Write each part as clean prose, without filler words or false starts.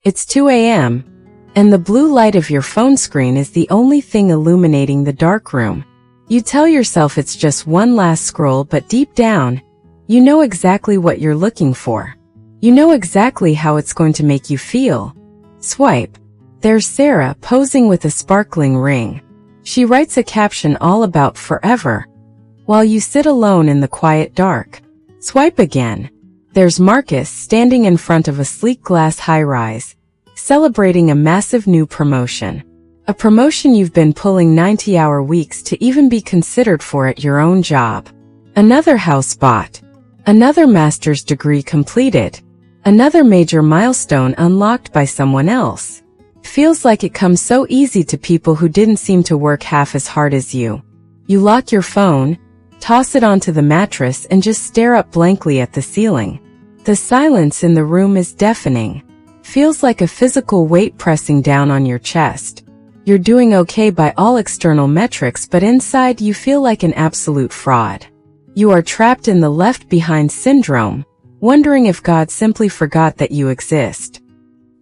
It's 2 a.m., and the blue light of your phone screen is the only thing illuminating the dark room. You tell yourself it's just one last scroll, but deep down, you know exactly what you're looking for. You know exactly how it's going to make you feel. Swipe. There's Sarah posing with a sparkling ring. She writes a caption all about forever, while you sit alone in the quiet dark. Swipe again. There's Marcus standing in front of a sleek glass high-rise, celebrating a massive new promotion. A promotion you've been pulling 90-hour weeks to even be considered for at your own job. Another house bought. Another master's degree completed. Another major milestone unlocked by someone else. Feels like it comes so easy to people who didn't seem to work half as hard as you. You lock your phone, toss it onto the mattress, and just stare up blankly at the ceiling. The silence in the room is deafening. Feels like a physical weight pressing down on your chest. You're doing okay by all external metrics, but inside you feel like an absolute fraud. You are trapped in the left behind syndrome, wondering if God simply forgot that you exist.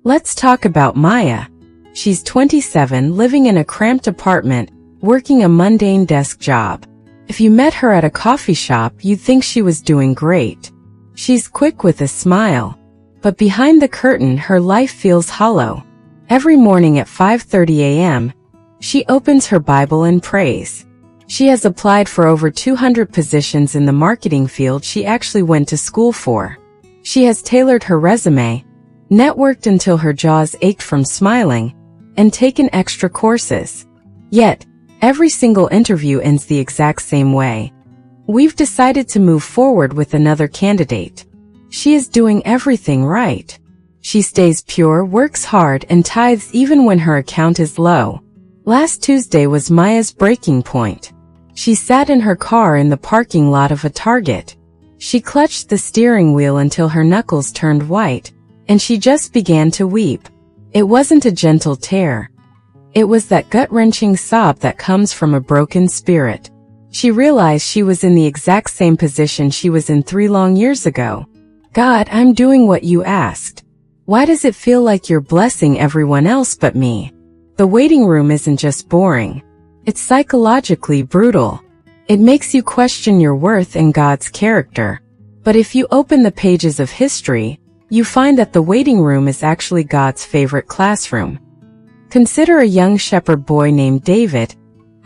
Let's talk about Maya. She's 27, living in a cramped apartment, working a mundane desk job. If you met her at a coffee shop, you'd think she was doing great. She's quick with a smile. But behind the curtain, her life feels hollow. Every morning at 5:30 a.m., she opens her Bible and prays. She has applied for over 200 positions in the marketing field she actually went to school for. She has tailored her resume, networked until her jaws ached from smiling, and taken extra courses. Yet, every single interview ends the exact same way. We've decided to move forward with another candidate. She is doing everything right. She stays pure, works hard, and tithes even when her account is low. Last Tuesday was Maya's breaking point. She sat in her car in the parking lot of a Target. She clutched the steering wheel until her knuckles turned white, and she just began to weep. It wasn't a gentle tear. It was that gut-wrenching sob that comes from a broken spirit. She realized she was in the exact same position she was in 3 long years ago. God, I'm doing what you asked. Why does it feel like you're blessing everyone else but me? The waiting room isn't just boring. It's psychologically brutal. It makes you question your worth and God's character. But if you open the pages of history, you find that the waiting room is actually God's favorite classroom. Consider a young shepherd boy named David,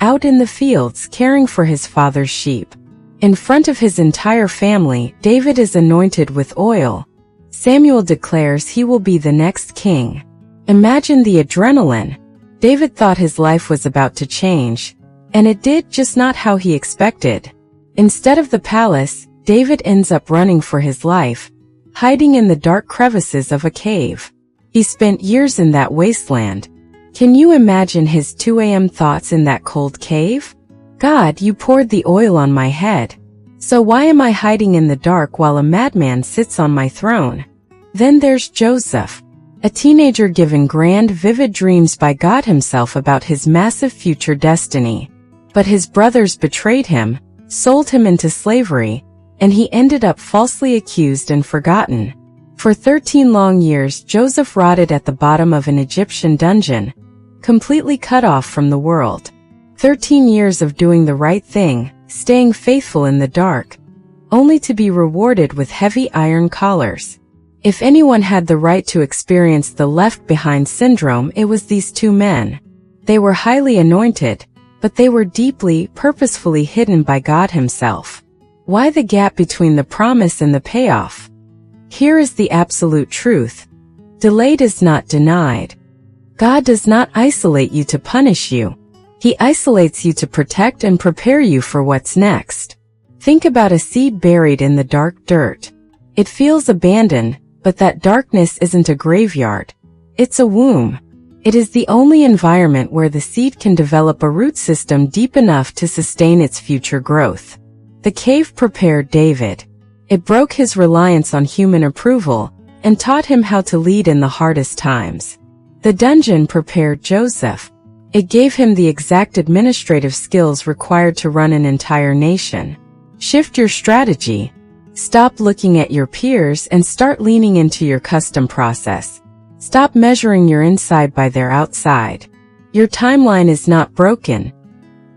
out in the fields caring for his father's sheep. In front of his entire family, David is anointed with oil. Samuel declares he will be the next king. Imagine the adrenaline. David thought his life was about to change, and it did, just not how he expected. Instead of the palace, David ends up running for his life, hiding in the dark crevices of a cave. He spent years in that wasteland. Can you imagine his 2 a.m. thoughts in that cold cave? God, you poured the oil on my head. So why am I hiding in the dark while a madman sits on my throne? Then there's Joseph, a teenager given grand, vivid dreams by God himself about his massive future destiny. But his brothers betrayed him, sold him into slavery, and he ended up falsely accused and forgotten. For 13 long years, Joseph rotted at the bottom of an Egyptian dungeon, completely cut off from the world. 13 years of doing the right thing, staying faithful in the dark, only to be rewarded with heavy iron collars. If anyone had the right to experience the left behind syndrome, it was these 2 men. They were highly anointed, but they were deeply, purposefully hidden by God himself. Why the gap between the promise and the payoff? Here is the absolute truth. Delayed is not denied. God does not isolate you to punish you. He isolates you to protect and prepare you for what's next. Think about a seed buried in the dark dirt. It feels abandoned, but that darkness isn't a graveyard. It's a womb. It is the only environment where the seed can develop a root system deep enough to sustain its future growth. The cave prepared David. It broke his reliance on human approval and taught him how to lead in the hardest times. The dungeon prepared Joseph. It gave him the exact administrative skills required to run an entire nation. Shift your strategy. Stop looking at your peers and start leaning into your custom process. Stop measuring your inside by their outside. Your timeline is not broken.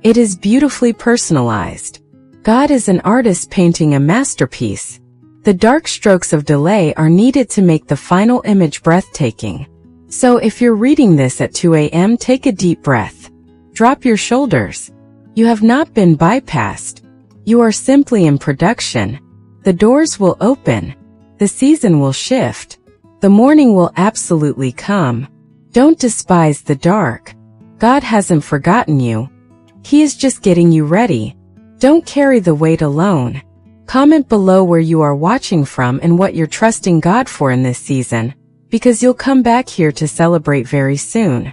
It is beautifully personalized. God is an artist painting a masterpiece. The dark strokes of delay are needed to make the final image breathtaking. So if you're reading this at 2 a.m., take a deep breath. Drop your shoulders. You have not been bypassed. You are simply in production. The doors will open. The season will shift. The morning will absolutely come. Don't despise the dark. God hasn't forgotten you. He is just getting you ready. Don't carry the weight alone. Comment below where you are watching from and what you're trusting God for in this season, because you'll come back here to celebrate very soon.